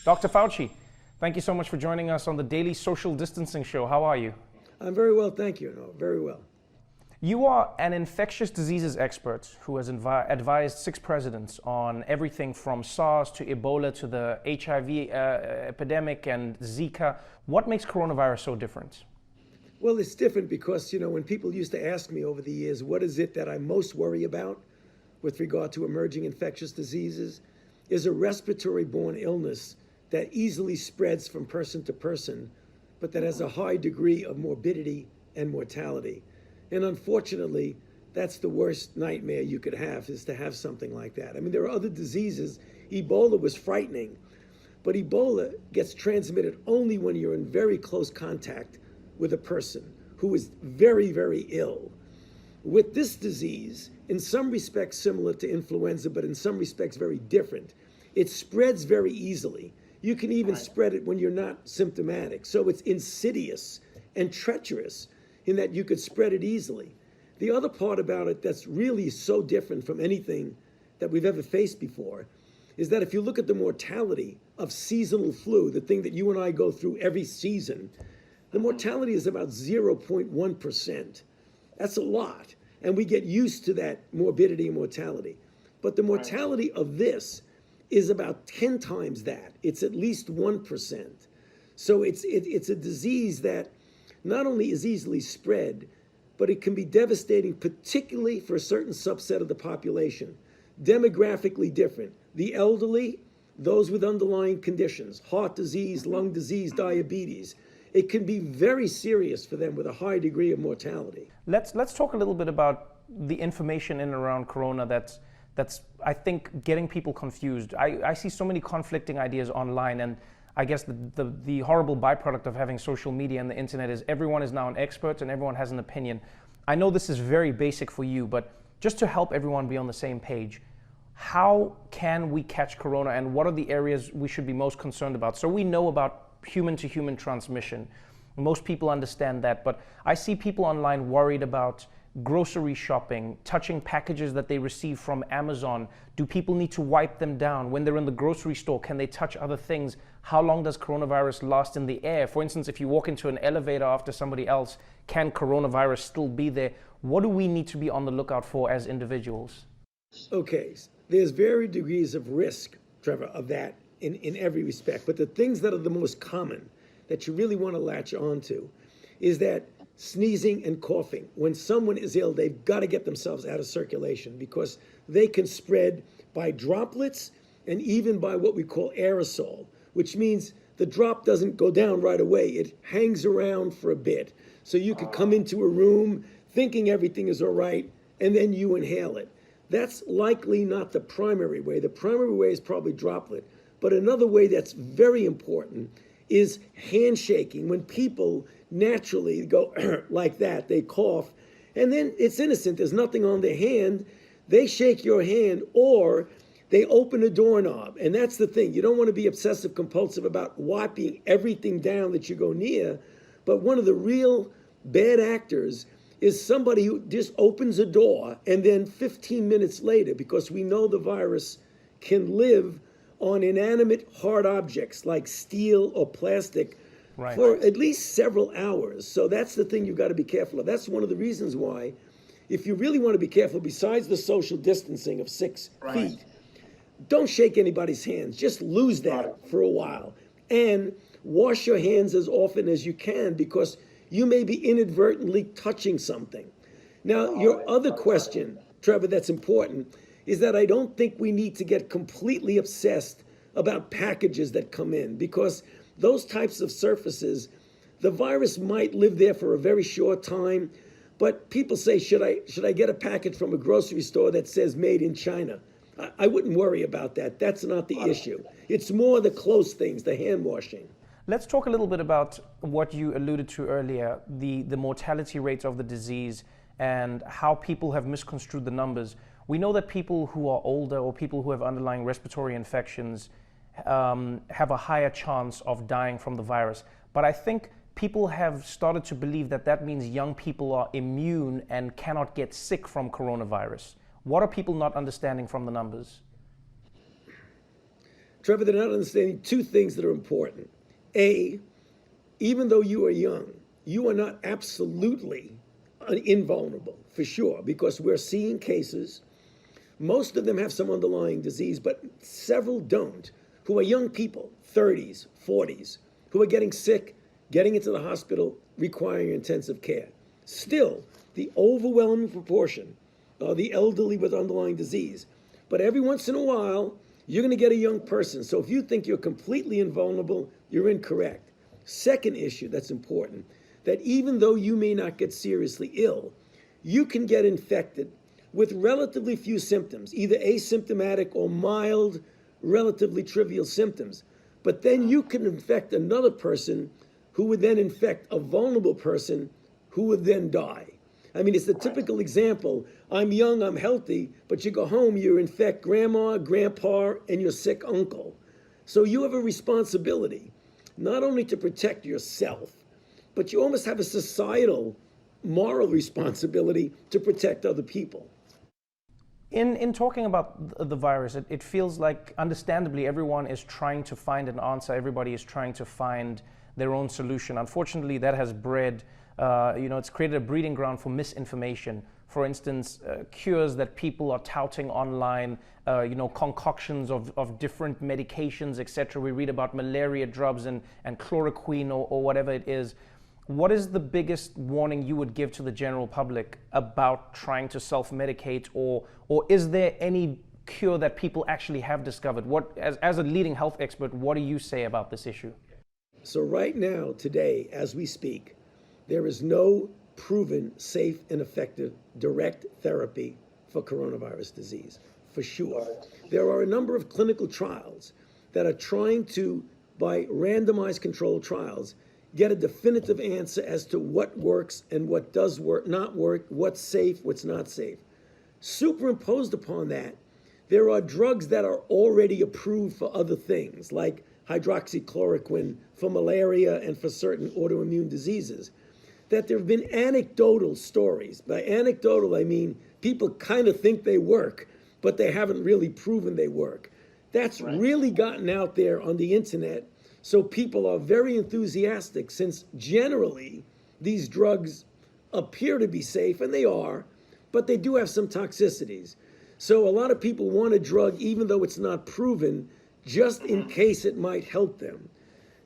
Dr. Fauci, thank you so much for joining us on the Daily Social Distancing Show. How are you? I'm very well, thank you. No, very well. You are an infectious diseases expert who has advised 6 presidents on everything from SARS to Ebola to the HIV epidemic and Zika. What makes coronavirus so different? Well, it's different because, when people used to ask me over the years, what is it that I most worry about with regard to emerging infectious diseases, is a respiratory-borne illness that easily spreads from person to person, but that has a high degree of morbidity and mortality. And unfortunately, that's the worst nightmare you could have, is to have something like that. I mean, there are other diseases. Ebola was frightening, but Ebola gets transmitted only when you're in very close contact with a person who is very, very ill. With this disease, in some respects similar to influenza, but in some respects very different, it spreads very easily. You can even spread it when you're not symptomatic. So it's insidious and treacherous in that you could spread it easily. The other part about it that's really so different from anything that we've ever faced before is that if you look at the mortality of seasonal flu, the thing that you and I go through every season, the mortality is about 0.1%. That's a lot. And we get used to that morbidity and mortality. But the mortality of this is about 10 times that. It's at least 1%. So it's a disease that not only is easily spread, but it can be devastating, particularly for a certain subset of the population. Demographically different. The elderly, those with underlying conditions, heart disease, lung disease, diabetes. It can be very serious for them with a high degree of mortality. Let's talk a little bit about the information in and around Corona that's I think getting people confused. I see so many conflicting ideas online, and I guess the horrible byproduct of having social media and the internet is everyone is now an expert and everyone has an opinion. I know this is very basic for you, but just to help everyone be on the same page, how can we catch Corona and what are the areas we should be most concerned about? So we know about human-to-human transmission. Most people understand that, but I see people online worried about grocery shopping, touching packages that they receive from Amazon. Do people need to wipe them down? When they're in the grocery store, can they touch other things? How long does coronavirus last in the air? For instance, if you walk into an elevator after somebody else, can coronavirus still be there? What do we need to be on the lookout for as individuals? Okay, there's varied degrees of risk, Trevor, of that in every respect. But the things that are the most common that you really want to latch onto is that sneezing and coughing. When someone is ill, they've got to get themselves out of circulation because they can spread by droplets and even by what we call aerosol, which means the drop doesn't go down right away. It hangs around for a bit. So you could come into a room thinking everything is all right, and then you inhale it. That's likely not the primary way. The primary way is probably droplet. But another way that's very important is handshaking. When people naturally go like that, they cough, and then it's innocent, there's nothing on their hand, they shake your hand, or they open a doorknob. And that's the thing, you don't want to be obsessive compulsive about wiping everything down that you go near, but one of the real bad actors is somebody who just opens a door and then 15 minutes later, because we know the virus can live on inanimate hard objects like steel or plastic for at least several hours. So that's the thing you've got to be careful of. That's one of the reasons why, if you really want to be careful, besides the social distancing of 6 feet, don't shake anybody's hands. Just lose that for a while. And wash your hands as often as you can because you may be inadvertently touching something. Now, your other question, Trevor, that's important, is that I don't think we need to get completely obsessed about packages that come in because those types of surfaces, the virus might live there for a very short time, but people say, should I get a package from a grocery store that says made in China? I wouldn't worry about that. That's not the issue. It's more the close things, the hand washing. Let's talk a little bit about what you alluded to earlier, the mortality rates of the disease and how people have misconstrued the numbers. We know that people who are older or people who have underlying respiratory infections have a higher chance of dying from the virus. But I think people have started to believe that that means young people are immune and cannot get sick from coronavirus. What are people not understanding from the numbers? Trevor, they're not understanding two things that are important. A, even though you are young, you are not absolutely invulnerable, for sure, because we're seeing cases. Most of them have some underlying disease, but several don't, who are young people, 30s, 40s, who are getting sick, getting into the hospital, requiring intensive care. Still, the overwhelming proportion are the elderly with underlying disease. But every once in a while, you're going to get a young person. So if you think you're completely invulnerable, you're incorrect. Second issue that's important, that even though you may not get seriously ill, you can get infected with relatively few symptoms, either asymptomatic or mild, relatively trivial symptoms. But then you can infect another person who would then infect a vulnerable person who would then die. I mean, it's the typical example. I'm young, I'm healthy, but you go home, you infect grandma, grandpa, and your sick uncle. So you have a responsibility, not only to protect yourself, but you almost have a societal moral responsibility to protect other people. In talking about the virus, it feels like, understandably, everyone is trying to find an answer. Everybody is trying to find their own solution. Unfortunately, that has bred, it's created a breeding ground for misinformation. For instance, cures that people are touting online, concoctions of different medications, etc. We read about malaria drugs and chloroquine or whatever it is. What is the biggest warning you would give to the general public about trying to self-medicate, or is there any cure that people actually have discovered? What, as a leading health expert, what do you say about this issue? So right now, today, as we speak, there is no proven safe and effective direct therapy for coronavirus disease, for sure. There are a number of clinical trials that are trying to, by randomized controlled trials, get a definitive answer as to what works and what does work, not work, what's safe, what's not safe. Superimposed upon that, there are drugs that are already approved for other things, like hydroxychloroquine for malaria and for certain autoimmune diseases, that there have been anecdotal stories. By anecdotal, I mean people kind of think they work, but they haven't really proven they work. That's really gotten out there on the internet. So people are very enthusiastic, since generally these drugs appear to be safe, and they are, but they do have some toxicities. So a lot of people want a drug even though it's not proven, just in case it might help them.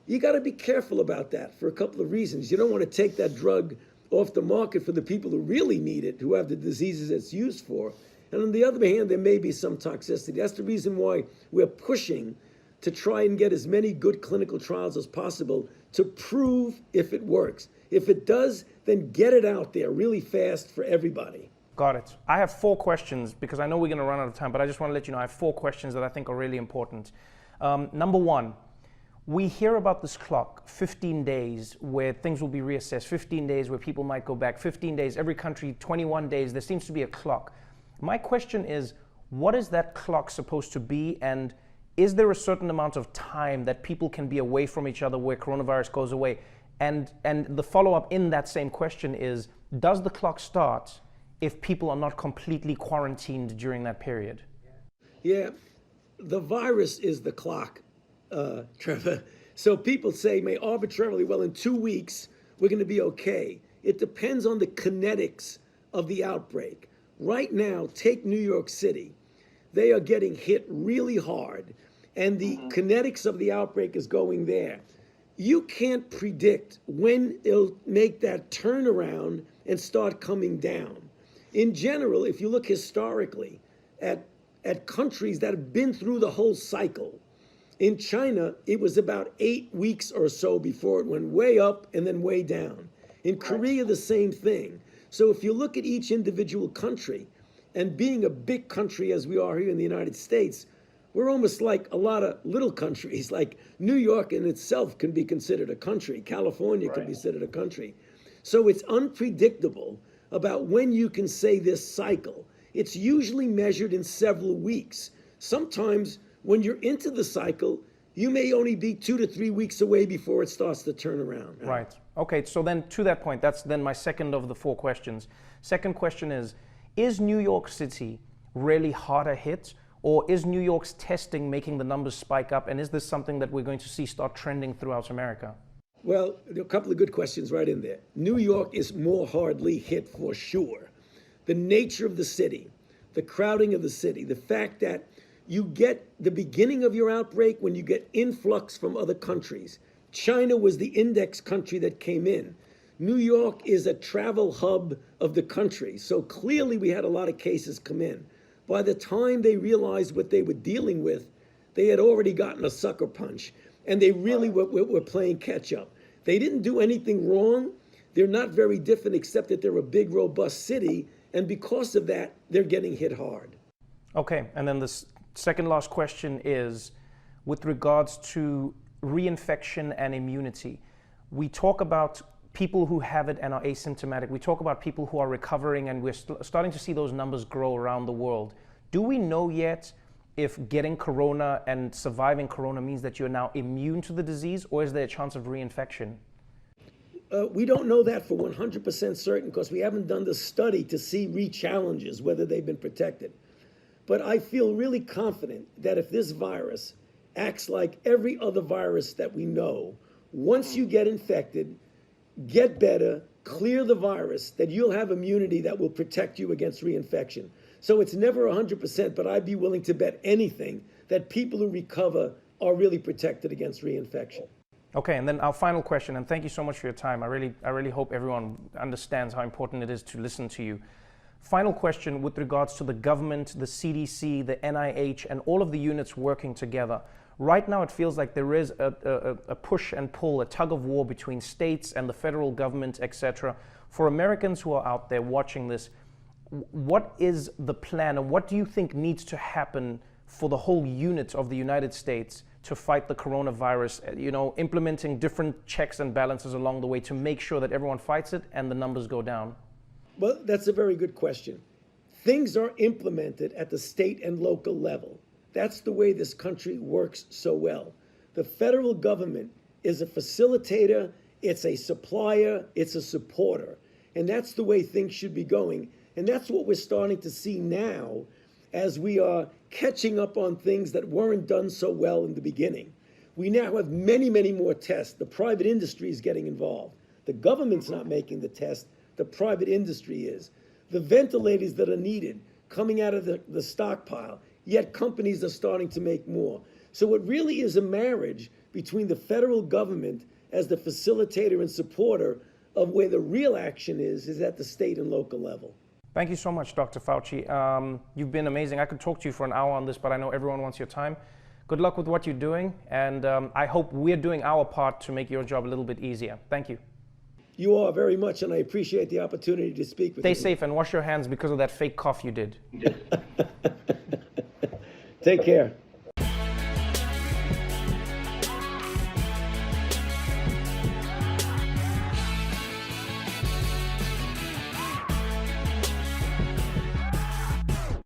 You got to be careful about that for a couple of reasons. You don't want to take that drug off the market for the people who really need it, who have the diseases it's used for. And on the other hand, there may be some toxicity. That's the reason why we're pushing to try and get as many good clinical trials as possible to prove if it works. If it does, then get it out there really fast for everybody. Got it. I have 4 questions, because I know we're going to run out of time, but I just want to let you know I have 4 questions that I think are really important. Number 1, we hear about this clock, 15 days, where things will be reassessed, 15 days where people might go back, 15 days, every country, 21 days, there seems to be a clock. My question is, what is that clock supposed to be, and is there a certain amount of time that people can be away from each other where coronavirus goes away? And the follow-up in that same question is, does the clock start if people are not completely quarantined during that period? Yeah, the virus is the clock, Trevor. So people say, may arbitrarily, well, in 2 weeks, we're going to be okay. It depends on the kinetics of the outbreak. Right now, take New York City. They are getting hit really hard, and the kinetics of the outbreak is going there. You can't predict when it'll make that turnaround and start coming down. In general, if you look historically at countries that have been through the whole cycle, in China, it was about 8 weeks or so before it went way up and then way down. In Korea, the same thing. So if you look at each individual country, and being a big country as we are here in the United States, we're almost like a lot of little countries. Like New York in itself can be considered a country. California can be considered a country. So it's unpredictable about when you can say this cycle. It's usually measured in several weeks. Sometimes when you're into the cycle, you may only be 2 to 3 weeks away before it starts to turn around. Right. Okay, so then to that point, that's then my second of the 4 questions. Second question is New York City really harder hit, Or is New York's testing making the numbers spike up? And is this something that we're going to see start trending throughout America? Well, there are a couple of good questions right in there. New York is more hardly hit for sure. The nature of the city, the crowding of the city, the fact that you get the beginning of your outbreak when you get influx from other countries. China was the index country that came in. New York is a travel hub of the country. So clearly we had a lot of cases come in. By the time they realized what they were dealing with, they had already gotten a sucker punch. And they really were playing catch up. They didn't do anything wrong. They're not very different except that they're a big, robust city. And because of that, they're getting hit hard. Okay, and then the second last question is with regards to reinfection and immunity. We talk about people who have it and are asymptomatic. We talk about people who are recovering, and we're starting to see those numbers grow around the world. Do we know yet if getting corona and surviving corona means that you're now immune to the disease, or is there a chance of reinfection? We don't know that for 100% certain because we haven't done the study to see re-challenges, whether they've been protected. But I feel really confident that if this virus acts like every other virus that we know, once you get infected, get better, clear the virus, that you'll have immunity that will protect you against reinfection. So it's never 100%, but I'd be willing to bet anything that people who recover are really protected against reinfection. Okay, and then our final question, and thank you so much for your time. I really hope everyone understands how important it is to listen to you. Final question with regards to the government, the CDC, the NIH, and all of the units working together. Right now, it feels like there is a push and pull, a tug of war between states and the federal government, etc. For Americans who are out there watching this, what is the plan, and what do you think needs to happen for the whole unit of the United States to fight the coronavirus, implementing different checks and balances along the way to make sure that everyone fights it and the numbers go down? Well, that's a very good question. Things are implemented at the state and local level. That's the way this country works so well. The federal government is a facilitator, it's a supplier, it's a supporter. And that's the way things should be going. And that's what we're starting to see now as we are catching up on things that weren't done so well in the beginning. We now have many, many more tests. The private industry is getting involved. The government's not making the test, the private industry is. The ventilators that are needed coming out of the stockpile, yet companies are starting to make more. So it really is a marriage between the federal government as the facilitator and supporter of where the real action is at the state and local level. Thank you so much, Dr. Fauci. You've been amazing. I could talk to you for an hour on this, but I know everyone wants your time. Good luck with what you're doing, and I hope we're doing our part to make your job a little bit easier. Thank you. You are very much, and I appreciate the opportunity to speak with you. Stay safe and wash your hands because of that fake cough you did. Take care.